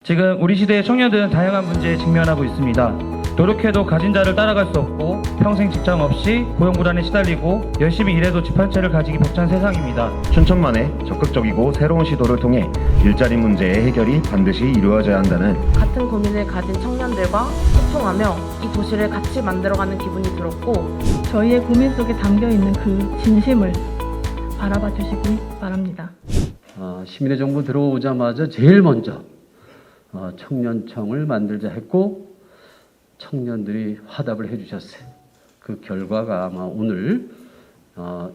지금 우리 시대의 청년들은 다양한 문제에 직면하고 있습니다. 노력해도 가진 자를 따라갈 수 없고 평생 직장 없이 고용불안에 시달리고 열심히 일해도 집 한 채를 가지기 벅찬 세상입니다. 춘천만의 적극적이고 새로운 시도를 통해 일자리 문제의 해결이 반드시 이루어져야 한다는 같은 고민을 가진 청년들과 소통하며 이 도시를 같이 만들어가는 기분이 들었고 저희의 고민 속에 담겨있는 그 진심을 바라봐 주시기 바랍니다. 시민의 정부 들어오자마자 제일 먼저 청년청을 만들자 했고 청년들이 화답을 해주셨어요. 그 결과가 아마 오늘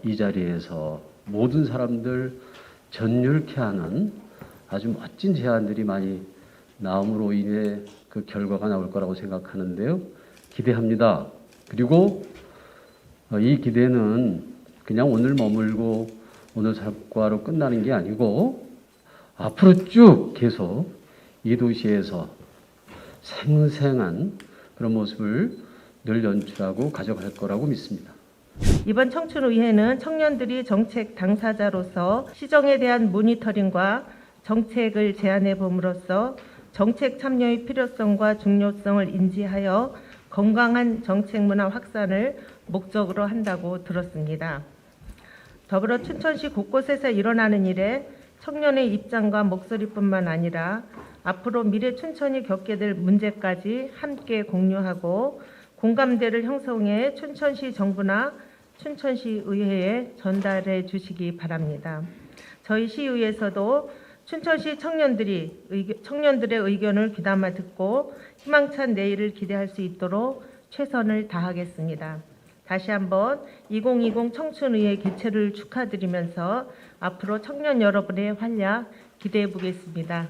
이 자리에서 모든 사람들 전율케 하는 아주 멋진 제안들이 많이 나옴으로 인해 그 결과가 나올 거라고 생각하는데요. 기대합니다. 그리고 이 기대는 그냥 오늘 머물고 오늘 성과로 끝나는 게 아니고 앞으로 쭉 계속 이 도시에서 생생한 그런 모습을 늘 연출하고 가져갈 거라고 믿습니다. 이번 청춘의회는 청년들이 정책 당사자로서 시정에 대한 모니터링과 정책을 제안해 봄으로써 정책 참여의 필요성과 중요성을 인지하여 건강한 정책 문화 확산을 목적으로 한다고 들었습니다. 더불어 춘천시 곳곳에서 일어나는 일에 청년의 입장과 목소리뿐만 아니라 앞으로 미래 춘천이 겪게 될 문제까지 함께 공유하고 공감대를 형성해 춘천시 정부나 춘천시 의회에 전달해 주시기 바랍니다. 저희 시의회에서도 춘천시 청년들의 의견을 귀담아 듣고 희망찬 내일을 기대할 수 있도록 최선을 다하겠습니다. 다시 한번 2020 청춘의회 개최를 축하드리면서 앞으로 청년 여러분의 활약 기대해 보겠습니다.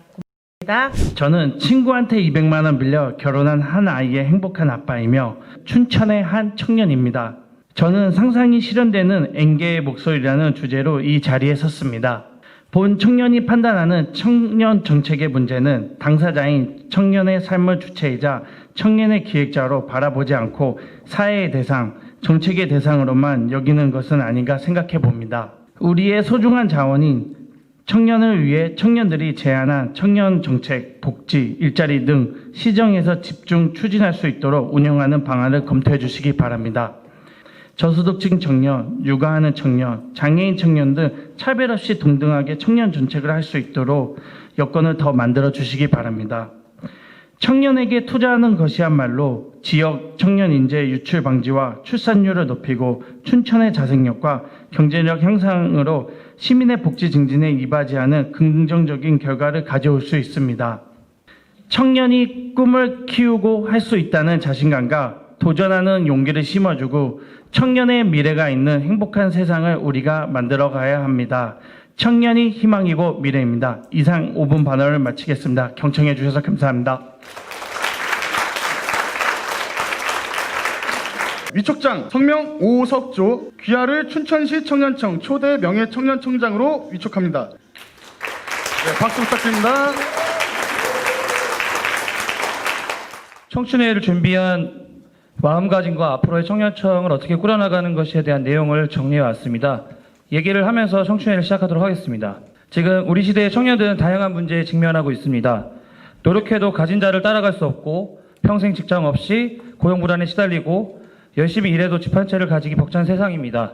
고맙습니다. 저는 친구한테 200만 원 빌려 결혼한 한 아이의 행복한 아빠이며 춘천의 한 청년입니다. 저는 상상이 실현되는 앵계의 목소리라는 주제로 이 자리에 섰습니다. 본 청년이 판단하는 청년 정책의 문제는 당사자인 청년의 삶의 주체이자 청년의 기획자로 바라보지 않고 사회의 대상, 정책의 대상으로만 여기는 것은 아닌가 생각해 봅니다. 우리의 소중한 자원인 청년을 위해 청년들이 제안한 청년 정책, 복지, 일자리 등 시정에서 집중 추진할 수 있도록 운영하는 방안을 검토해 주시기 바랍니다. 저소득층 청년, 육아하는 청년, 장애인 청년 등 차별 없이 동등하게 청년 정책을 할 수 있도록 여건을 더 만들어 주시기 바랍니다. 청년에게 투자하는 것이야말로 지역 청년 인재 유출 방지와 출산율을 높이고 춘천의 자생력과 경제력 향상으로 시민의 복지 증진에 이바지하는 긍정적인 결과를 가져올 수 있습니다. 청년이 꿈을 키우고 할 수 있다는 자신감과 도전하는 용기를 심어주고 청년의 미래가 있는 행복한 세상을 우리가 만들어 가야 합니다. 청년이 희망이고 미래입니다. 이상 5분 발언을 마치겠습니다. 경청해 주셔서 감사합니다. 위촉장 성명 오석조 귀하를 춘천시 청년청 초대 명예청년청장으로 위촉합니다. 네, 박수 부탁드립니다. 청춘회의를 준비한 마음가짐과 앞으로의 청년청을 어떻게 꾸려나가는 것에 대한 내용을 정리해 왔습니다. 얘기를 하면서 청춘회의를 시작하도록 하겠습니다. 지금 우리 시대의 청년들은 다양한 문제에 직면하고 있습니다. 노력해도 가진 자를 따라갈 수 없고 평생 직장 없이 고용불안에 시달리고 열심히 일해도 집 한 채를 가지기 벅찬 세상입니다.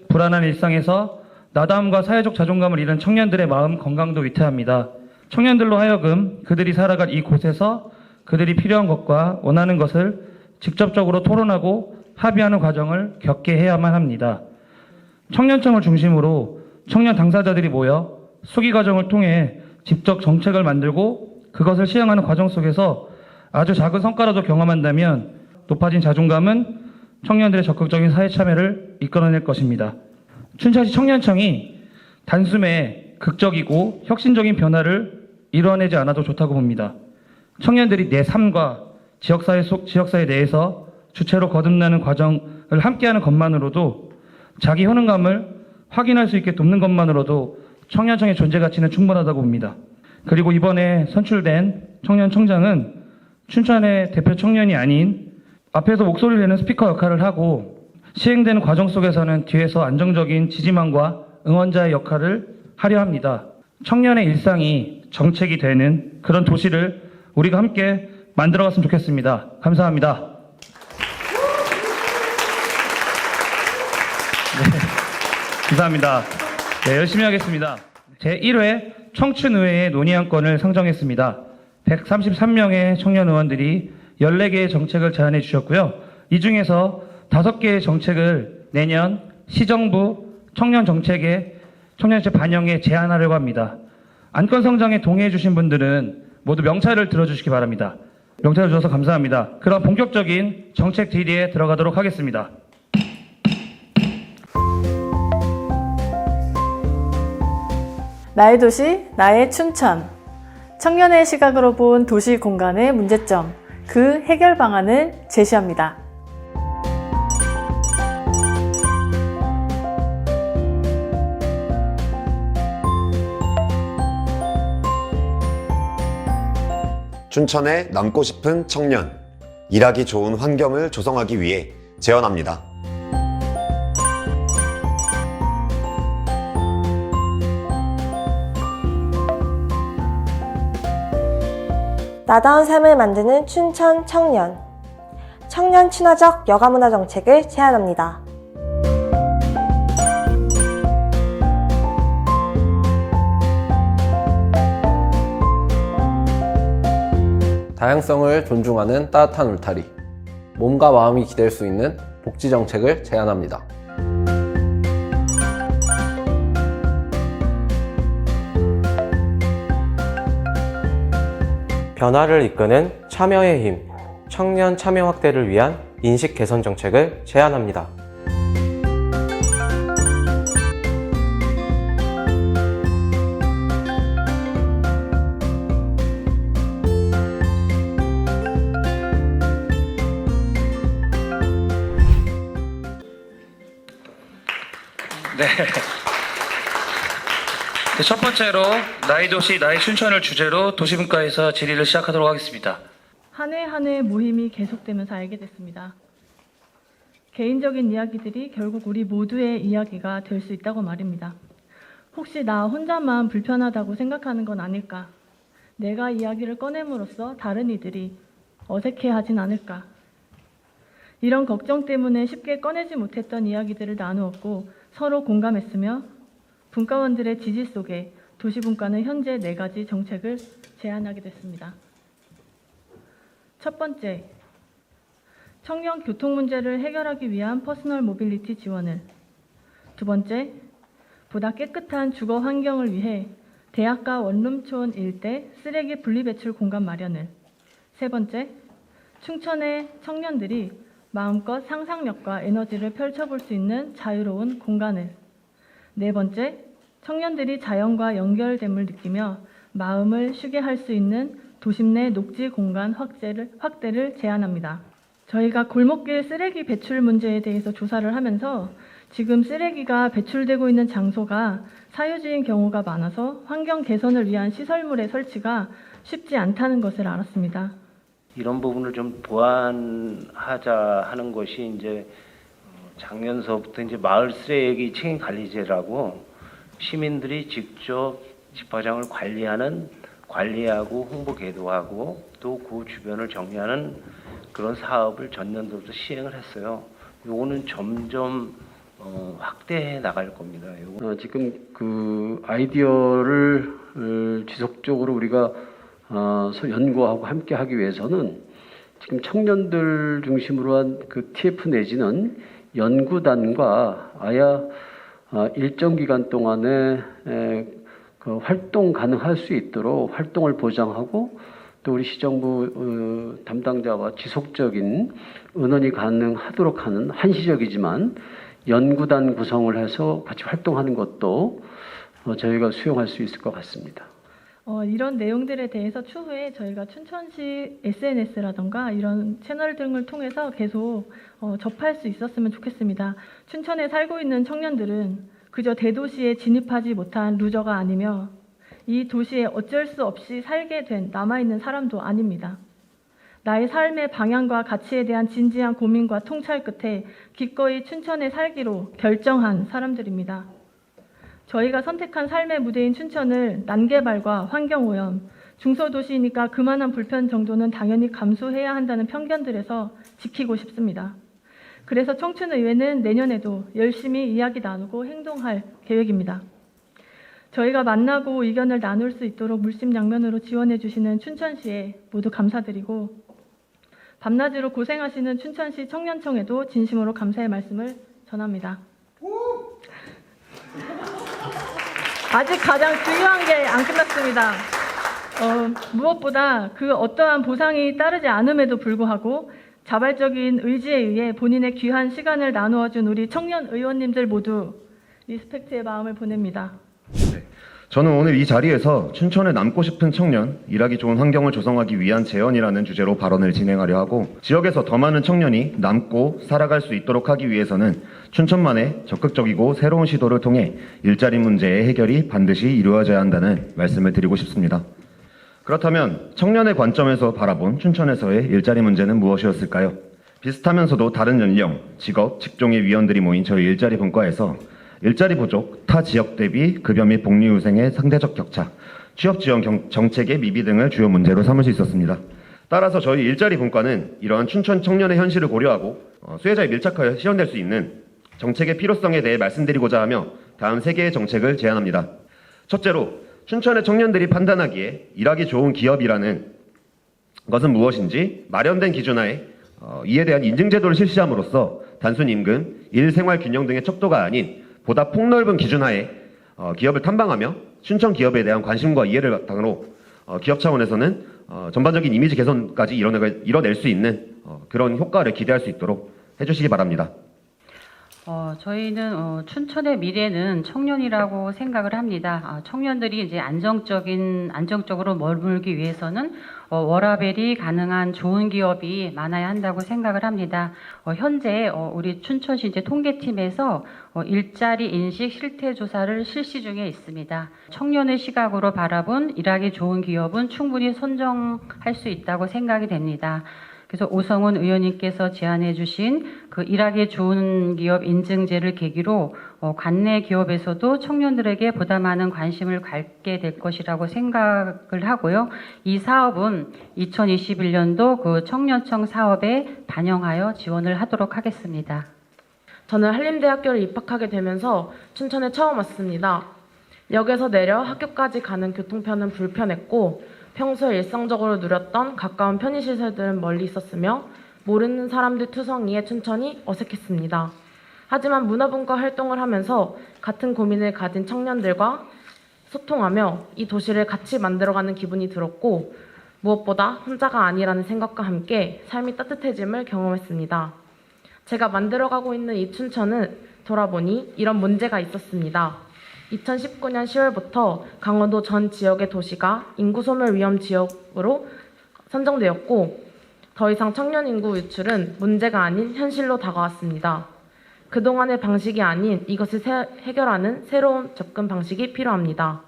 불안한 일상에서 나다움과 사회적 자존감을 잃은 청년들의 마음 건강도 위태합니다. 청년들로 하여금 그들이 살아갈 이곳에서 그들이 필요한 것과 원하는 것을 직접적으로 토론하고 합의하는 과정을 겪게 해야만 합니다. 청년청을 중심으로 청년 당사자들이 모여 수기 과정을 통해 직접 정책을 만들고 그것을 시행하는 과정 속에서 아주 작은 성과라도 경험한다면 높아진 자존감은 청년들의 적극적인 사회 참여를 이끌어낼 것입니다. 춘천시 청년청이 단숨에 극적이고 혁신적인 변화를 이뤄내지 않아도 좋다고 봅니다. 청년들이 내 삶과 지역사회 내에서 주체로 거듭나는 과정을 함께하는 것만으로도 자기 효능감을 확인할 수 있게 돕는 것만으로도 청년청의 존재 가치는 충분하다고 봅니다. 그리고 이번에 선출된 청년청장은 춘천의 대표 청년이 아닌 앞에서 목소리를 내는 스피커 역할을 하고 시행되는 과정 속에서는 뒤에서 안정적인 지지망과 응원자의 역할을 하려 합니다. 청년의 일상이 정책이 되는 그런 도시를 우리가 함께 만들어갔으면 좋겠습니다. 감사합니다. 네, 감사합니다. 네, 열심히 하겠습니다. 제1회 청춘의회 논의안건을 상정했습니다. 133명의 청년 의원들이 14개의 정책을 제안해 주셨고요. 이 중에서 5개의 정책을 내년 시정부 청년 정책 반영에 제안하려고 합니다. 안건 성정에 동의해 주신 분들은 모두 명찰을 들어주시기 바랍니다. 명찰을 주셔서 감사합니다. 그럼 본격적인 정책 딜의에 들어가도록 하겠습니다. 나의 도시, 나의 춘천. 청년의 시각으로 본 도시 공간의 문제점, 그 해결 방안을 제시합니다. 춘천에 남고 싶은 청년, 일하기 좋은 환경을 조성하기 위해 제언합니다. 나다운 삶을 만드는 춘천 청년. 청년 친화적 여가문화 정책을 제안합니다. 다양성을 존중하는 따뜻한 울타리, 몸과 마음이 기댈 수 있는 복지 정책을 제안합니다. 변화를 이끄는 참여의 힘, 청년 참여 확대를 위한 인식 개선 정책을 제안합니다. 네. 첫 번째로 나의 도시, 나의 춘천을 주제로 도시분과에서 질의를 시작하도록 하겠습니다. 한 해 한 해 모임이 계속되면서 알게 됐습니다. 개인적인 이야기들이 결국 우리 모두의 이야기가 될 수 있다고 말입니다. 혹시 나 혼자만 불편하다고 생각하는 건 아닐까? 내가 이야기를 꺼냄으로써 다른 이들이 어색해하진 않을까? 이런 걱정 때문에 쉽게 꺼내지 못했던 이야기들을 나누었고 서로 공감했으며 분과원들의 지지 속에 도시분과는 현재 4가지 정책을 제안하게 됐습니다. 첫 번째, 청년 교통 문제를 해결하기 위한 퍼스널 모빌리티 지원을. 두 번째, 보다 깨끗한 주거 환경을 위해 대학가 원룸촌 일대 쓰레기 분리배출 공간 마련을. 세 번째, 춘천의 청년들이 마음껏 상상력과 에너지를 펼쳐볼 수 있는 자유로운 공간을. 네 번째, 청년들이 자연과 연결됨을 느끼며 마음을 쉬게 할 수 있는 도심 내 녹지 공간 확대를 제안합니다. 저희가 골목길 쓰레기 배출 문제에 대해서 조사를 하면서 지금 쓰레기가 배출되고 있는 장소가 사유지인 경우가 많아서 환경 개선을 위한 시설물의 설치가 쉽지 않다는 것을 알았습니다. 이런 부분을 좀 보완하자 하는 것이 이제 작년서부터 이제 마을 쓰레기 책임 관리제라고 시민들이 직접 집화장을 관리하고 홍보 계도하고 또 그 주변을 정리하는 그런 사업을 전년도부터 시행을 했어요. 요거는 점점 확대해 나갈 겁니다. 지금 그 아이디어를 지속적으로 우리가 연구하고 함께 하기 위해서는 지금 청년들 중심으로 한 그 TF 내지는 연구단과 아예 일정 기간 동안에 그 활동 가능할 수 있도록 활동을 보장하고 또 우리 시정부 담당자와 지속적인 의논이 가능하도록 하는 한시적이지만 연구단 구성을 해서 같이 활동하는 것도 저희가 수용할 수 있을 것 같습니다. 이런 내용들에 대해서 추후에 저희가 춘천시 SNS라던가 이런 채널 등을 통해서 계속 접할 수 있었으면 좋겠습니다. 춘천에 살고 있는 청년들은 그저 대도시에 진입하지 못한 루저가 아니며 이 도시에 어쩔 수 없이 살게 된 남아있는 사람도 아닙니다. 나의 삶의 방향과 가치에 대한 진지한 고민과 통찰 끝에 기꺼이 춘천에 살기로 결정한 사람들입니다. 저희가 선택한 삶의 무대인 춘천을 난개발과 환경오염, 중소도시니까 그만한 불편 정도는 당연히 감수해야 한다는 편견들에서 지키고 싶습니다. 그래서 청춘의회는 내년에도 열심히 이야기 나누고 행동할 계획입니다. 저희가 만나고 의견을 나눌 수 있도록 물심양면으로 지원해 주시는 춘천시에 모두 감사드리고 밤낮으로 고생하시는 춘천시 청년청에도 진심으로 감사의 말씀을 전합니다. 아직 가장 중요한 게 안 끝났습니다. 무엇보다 그 어떠한 보상이 따르지 않음에도 불구하고 자발적인 의지에 의해 본인의 귀한 시간을 나누어 준 우리 청년 의원님들 모두 리스펙트의 마음을 보냅니다. 저는 오늘 이 자리에서 춘천에 남고 싶은 청년, 일하기 좋은 환경을 조성하기 위한 재현이라는 주제로 발언을 진행하려 하고, 지역에서 더 많은 청년이 남고 살아갈 수 있도록 하기 위해서는 춘천만의 적극적이고 새로운 시도를 통해 일자리 문제의 해결이 반드시 이루어져야 한다는 말씀을 드리고 싶습니다. 그렇다면 청년의 관점에서 바라본 춘천에서의 일자리 문제는 무엇이었을까요? 비슷하면서도 다른 연령, 직업, 직종의 위원들이 모인 저희 일자리 분과에서 일자리 부족, 타 지역 대비 급여 및 복리후생의 상대적 격차, 취업지원 정책의 미비 등을 주요 문제로 삼을 수 있었습니다. 따라서 저희 일자리 분과는 이러한 춘천 청년의 현실을 고려하고 수혜자에 밀착하여 실현될 수 있는 정책의 필요성에 대해 말씀드리고자 하며 다음 3개의 정책을 제안합니다. 첫째로, 춘천의 청년들이 판단하기에 일하기 좋은 기업이라는 것은 무엇인지 마련된 기준하에 이에 대한 인증제도를 실시함으로써 단순 임금, 일생활 균형 등의 척도가 아닌 보다 폭넓은 기준하에 기업을 탐방하며 춘천 기업에 대한 관심과 이해를 바탕으로 기업 차원에서는 전반적인 이미지 개선까지 이뤄낼 수 있는 그런 효과를 기대할 수 있도록 해주시기 바랍니다. 저희는 춘천의 미래는 청년이라고 생각을 합니다. 청년들이 이제 안정적으로 머물기 위해서는 워라밸이 가능한 좋은 기업이 많아야 한다고 생각을 합니다. 현재 우리 춘천시 이제 통계팀에서 일자리 인식 실태 조사를 실시 중에 있습니다. 청년의 시각으로 바라본 일하기 좋은 기업은 충분히 선정할 수 있다고 생각이 됩니다. 그래서 오성훈 의원님께서 제안해 주신 그 일하기 좋은 기업 인증제를 계기로 관내 기업에서도 청년들에게 보다 많은 관심을 갖게 될 것이라고 생각을 하고요. 이 사업은 2021년도 그 청년청 사업에 반영하여 지원을 하도록 하겠습니다. 저는 한림대학교를 입학하게 되면서 춘천에 처음 왔습니다. 역에서 내려 학교까지 가는 교통편은 불편했고 평소에 일상적으로 누렸던 가까운 편의시설들은 멀리 있었으며 모르는 사람들 투성이에 춘천이 어색했습니다. 하지만 문화분과 활동을 하면서 같은 고민을 가진 청년들과 소통하며 이 도시를 같이 만들어가는 기분이 들었고 무엇보다 혼자가 아니라는 생각과 함께 삶이 따뜻해짐을 경험했습니다. 제가 만들어가고 있는 이 춘천은 돌아보니 이런 문제가 있었습니다. 2019년 10월부터 강원도 전 지역의 도시가 인구 소멸 위험 지역으로 선정되었고 더 이상 청년 인구 유출은 문제가 아닌 현실로 다가왔습니다. 그동안의 방식이 아닌 이것을 해결하는 새로운 접근 방식이 필요합니다.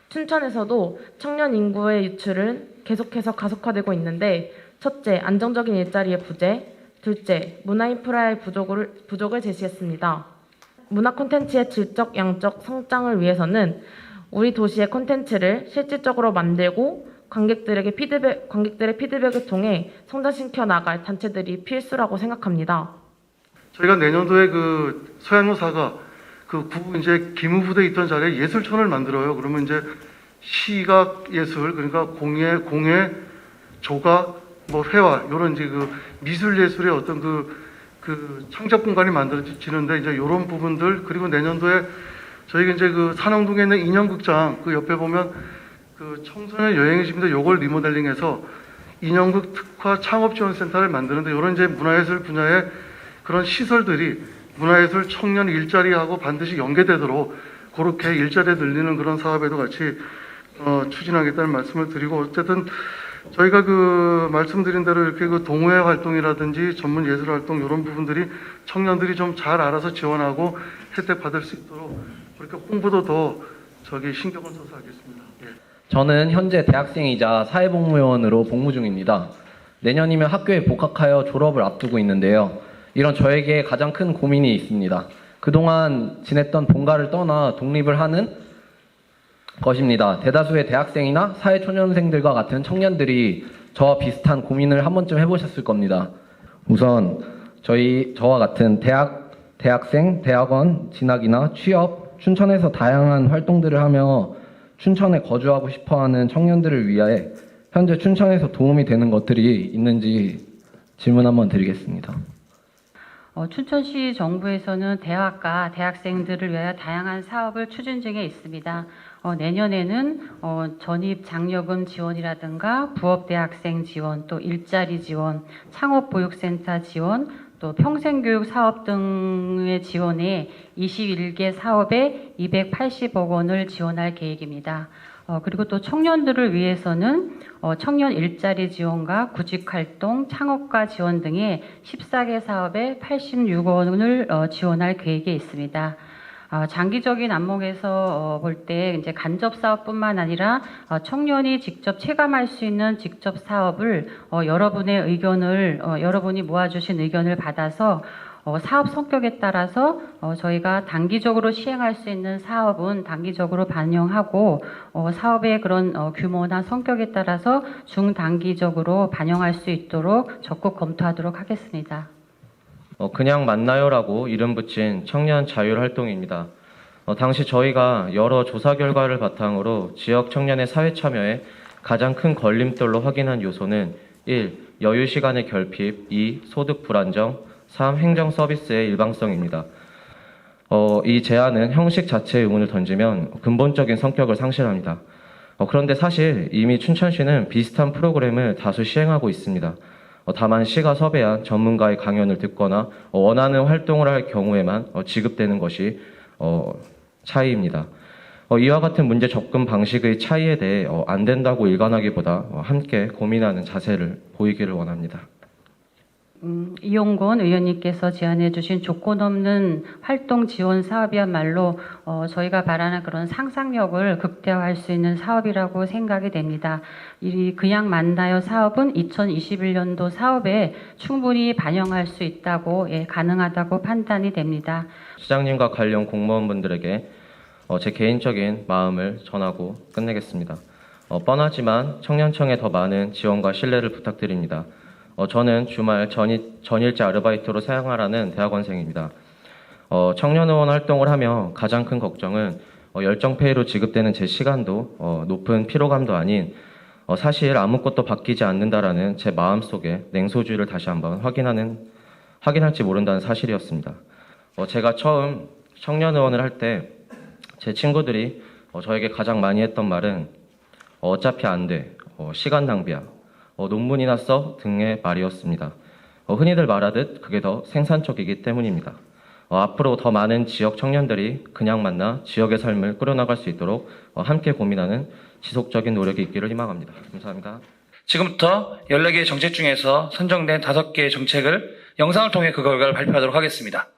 춘천에서도 청년 인구의 유출은 계속해서 가속화되고 있는데 첫째, 안정적인 일자리의 부재, 둘째, 문화 인프라의 부족을 제시했습니다. 문화 콘텐츠의 질적, 양적 성장을 위해서는 우리 도시의 콘텐츠를 실질적으로 만들고 관객들의 피드백을 통해 성장시켜 나갈 단체들이 필수라고 생각합니다. 저희가 내년도에 그 서양로사가 그 이제 기무부대에 있던 자리에 예술촌을 만들어요. 그러면 이제 시각 예술, 그러니까 공예, 조각, 뭐 회화, 이런 이제 그 미술 예술의 어떤 그 창작 공간이 만들어지는데 이제 이런 부분들, 그리고 내년도에 저희가 이제 그 산홍동에 있는 인형극장 그 옆에 보면 그 청소년 여행의 집인데 요걸 리모델링해서 인형극 특화 창업지원센터를 만드는데 이런 이제 문화예술 분야의 그런 시설들이 문화예술 청년 일자리하고 반드시 연계되도록 그렇게 일자리 늘리는 그런 사업에도 같이 추진하겠다는 말씀을 드리고, 어쨌든 저희가 그 말씀드린 대로 이렇게 그 동호회 활동이라든지 전문 예술 활동 이런 부분들이 청년들이 좀 잘 알아서 지원하고 혜택 받을 수 있도록 그렇게 홍보도 더 신경을 써서 하겠습니다. 예. 저는 현재 대학생이자 사회복무요원으로 복무 중입니다. 내년이면 학교에 복학하여 졸업을 앞두고 있는데요. 이런 저에게 가장 큰 고민이 있습니다. 그동안 지냈던 본가를 떠나 독립을 하는 것입니다. 대다수의 대학생이나 사회초년생들과 같은 청년들이 저와 비슷한 고민을 한 번쯤 해보셨을 겁니다. 우선 저와 같은 대학생, 대학원 진학이나 취업, 춘천에서 다양한 활동들을 하며 춘천에 거주하고 싶어하는 청년들을 위해 현재 춘천에서 도움이 되는 것들이 있는지 질문 한번 드리겠습니다. 춘천시 정부에서는 대학과 대학생들을 위하여 다양한 사업을 추진 중에 있습니다. 내년에는 전입 장려금 지원이라든가 부업대학생 지원, 또 일자리 지원, 창업보육센터 지원, 또 평생교육 사업 등의 지원에 21개 사업에 280억 원을 지원할 계획입니다. 그리고 또 청년들을 위해서는 청년 일자리 지원과 구직활동, 창업과 지원 등의 14개 사업에 86억 원을 지원할 계획에 있습니다. 장기적인 안목에서 볼 때 이제 간접 사업뿐만 아니라 청년이 직접 체감할 수 있는 직접 사업을 여러분의 의견을 여러분이 모아주신 의견을 받아서 사업 성격에 따라서 저희가 단기적으로 시행할 수 있는 사업은 단기적으로 반영하고 사업의 그런 규모나 성격에 따라서 중단기적으로 반영할 수 있도록 적극 검토하도록 하겠습니다. 그냥 만나요라고 이름 붙인 청년 자율활동입니다. 당시 저희가 여러 조사 결과를 바탕으로 지역 청년의 사회 참여에 가장 큰 걸림돌로 확인한 요소는 1. 여유 시간의 결핍, 2. 소득 불안정, 3. 행정 서비스의 일방성입니다. 이 제안은 형식 자체에 의문을 던지면 근본적인 성격을 상실합니다. 그런데 사실 이미 춘천시는 비슷한 프로그램을 다수 시행하고 있습니다. 다만 시가 섭외한 전문가의 강연을 듣거나 원하는 활동을 할 경우에만 지급되는 것이 차이입니다. 이와 같은 문제 접근 방식의 차이에 대해 안 된다고 일관하기보다 함께 고민하는 자세를 보이기를 원합니다. 이용곤 의원님께서 제안해 주신 조건 없는 활동 지원 사업이야말로 저희가 바라는 그런 상상력을 극대화할 수 있는 사업이라고 생각이 됩니다. 이 그냥 만나요 사업은 2021년도 사업에 충분히 반영할 수 있다고 가능하다고 판단이 됩니다. 시장님과 관련 공무원분들에게 제 개인적인 마음을 전하고 끝내겠습니다. 뻔하지만 청년청에 더 많은 지원과 신뢰를 부탁드립니다. 저는 주말 전일제 아르바이트로 생활하는 대학원생입니다. 청년의원 활동을 하며 가장 큰 걱정은 열정페이로 지급되는 제 시간도 높은 피로감도 아닌 사실 아무것도 바뀌지 않는다라는 제 마음속에 냉소주의를 다시 한번 확인할지 모른다는 사실이었습니다. 제가 처음 청년의원을 할 때 제 친구들이 저에게 가장 많이 했던 말은 어차피 안 돼, 시간 낭비야, 논문이나 써 등의 말이었습니다. 흔히들 말하듯 그게 더 생산적이기 때문입니다. 앞으로 더 많은 지역 청년들이 그냥 만나 지역의 삶을 꾸려나갈 수 있도록 함께 고민하는 지속적인 노력이 있기를 희망합니다. 감사합니다. 지금부터 14개의 정책 중에서 선정된 5개의 정책을 영상을 통해 그 결과를 발표하도록 하겠습니다.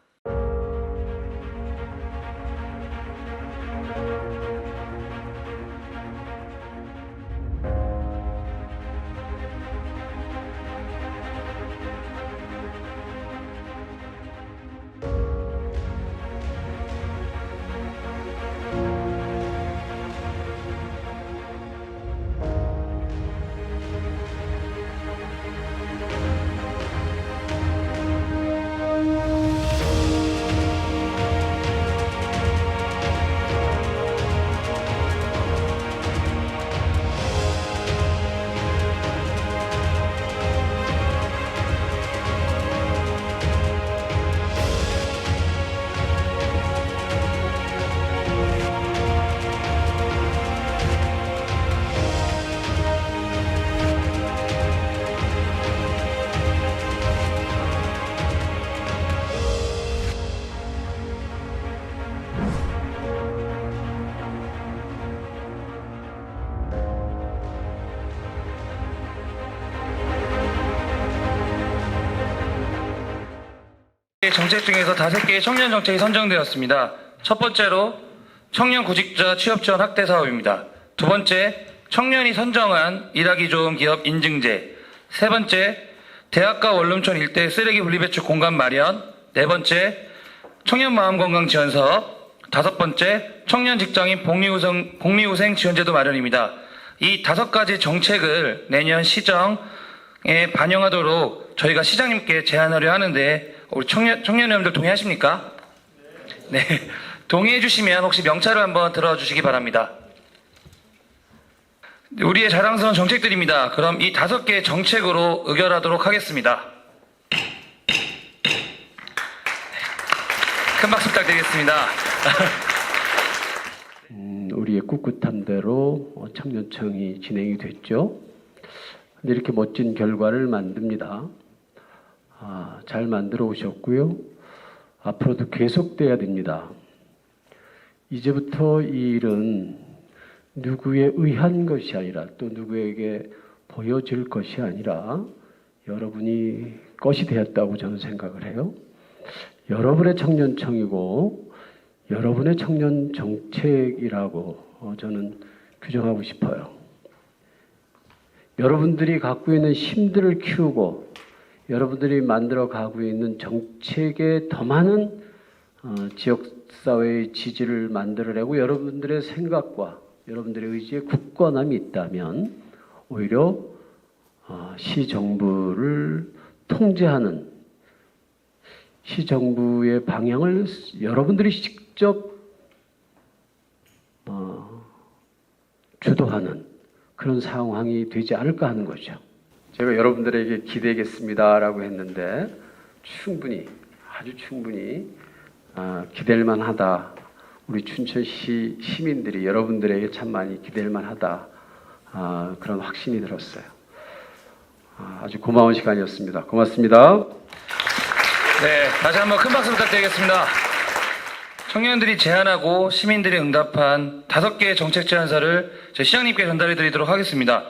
정책 중에서 5개의 청년 정책이 선정되었습니다. 첫 번째로 청년 구직자 취업 지원 확대 사업입니다. 두 번째, 청년이 선정한 일하기 좋은 기업 인증제. 세 번째, 대학가 원룸촌 일대 쓰레기 분리배출 공간 마련. 네 번째, 청년 마음건강 지원 사업, 5번째 청년 직장인 복리후생 지원제도 마련입니다. 이 5가지 정책을 내년 시정에 반영하도록 저희가 시장님께 제안하려 하는데 우리 청년 여러분들 동의하십니까? 네, 동의해 주시면 혹시 명찰을 한번 들어주시기 바랍니다. 우리의 자랑스러운 정책들입니다. 그럼 이 5개의 정책으로 의결하도록 하겠습니다. 큰 박수 부탁드리겠습니다. 우리의 꿋꿋한 대로 청년청이 진행이 됐죠. 근데 이렇게 멋진 결과를 만듭니다. 잘 만들어 오셨고요. 앞으로도 계속돼야 됩니다. 이제부터 이 일은 누구에 의한 것이 아니라 또 누구에게 보여질 것이 아니라 여러분이 것이 되었다고 저는 생각을 해요. 여러분의 청년청이고 여러분의 청년 정책이라고 저는 규정하고 싶어요. 여러분들이 갖고 있는 힘들을 키우고 여러분들이 만들어 가고 있는 정책에 더 많은 지역사회의 지지를 만들어내고 여러분들의 생각과 여러분들의 의지에 굳건함이 있다면 오히려 시정부를 통제하는 시정부의 방향을 여러분들이 직접 주도하는 그런 상황이 되지 않을까 하는 거죠. 제가 여러분들에게 기대겠습니다라고 했는데 충분히 아주 충분히 기댈 만하다. 우리 춘천시 시민들이 여러분들에게 참 많이 기댈 만하다. 그런 확신이 들었어요. 아주 고마운 시간이었습니다. 고맙습니다. 네, 다시 한번 큰 박수 부탁드리겠습니다. 청년들이 제안하고 시민들이 응답한 5개의 정책 제안서를 제 시장님께 전달해 드리도록 하겠습니다.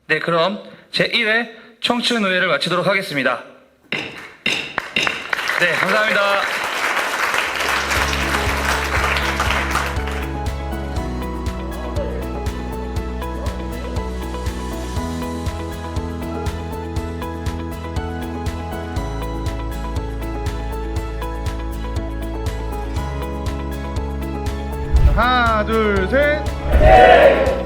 네, 그럼 제1회 청춘의회를 마치도록 하겠습니다. 네, 감사합니다. 하나, 둘, 셋.